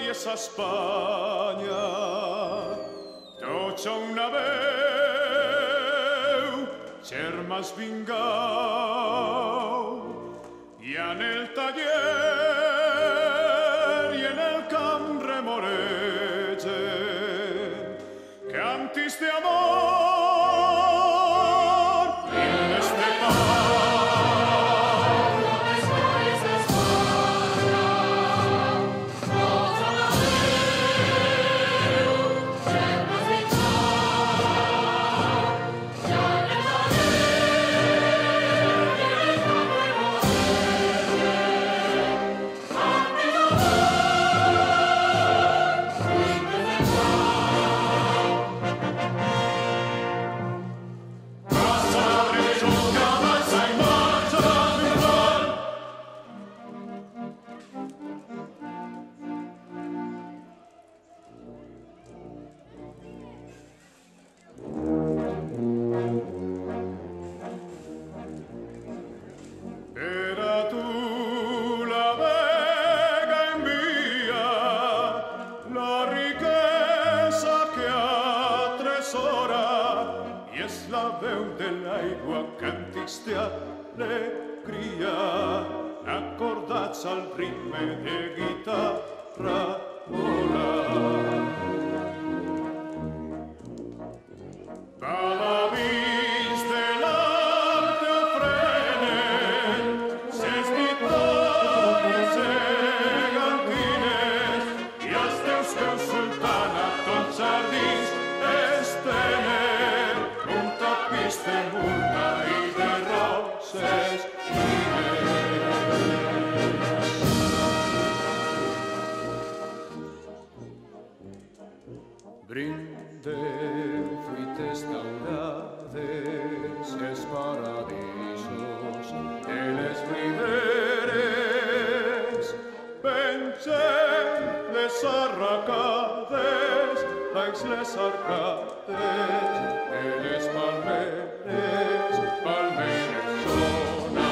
gloriesa Espanya. Tots a una veu, germans vingueu, i en el taller i en el camp remoregen cantis d'amor, himnes de pau. D'alegria, acordats al ritme de guitarra vola. Paladins de l'art ofrenen ses victòries gegantines i els teus peus sultant a tots jardins estenen un tapís de multa i de roses brinde fruites daurades els paradisos de les riberes, pengem les arracades baix les arcades de les palmeres, palmeres sona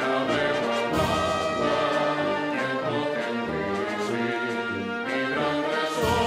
la veu amada i el potent vici vibra en ressò.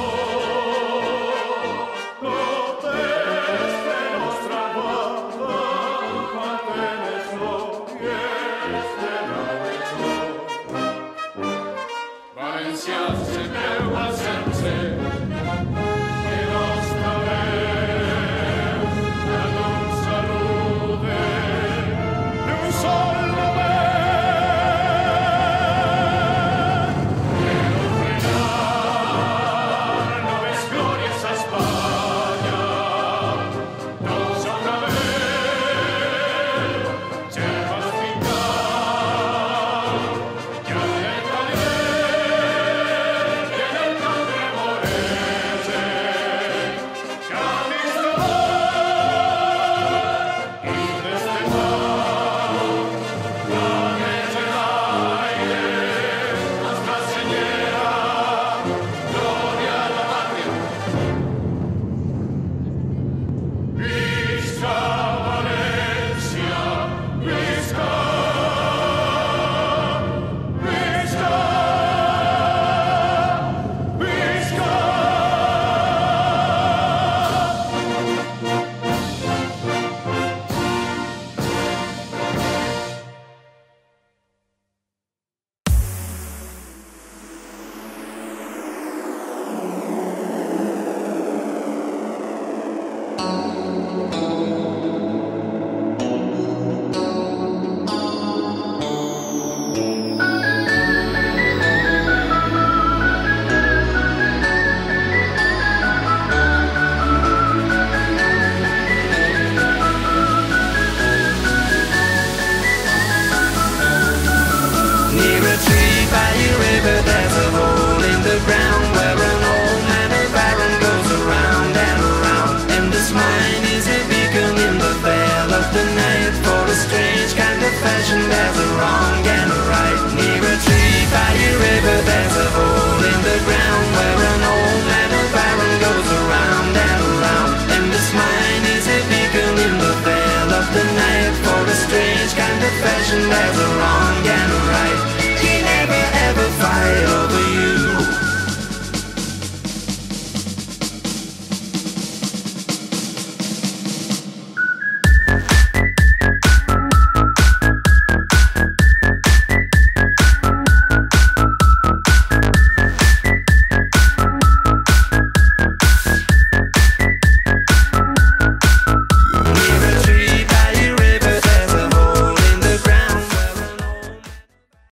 There's a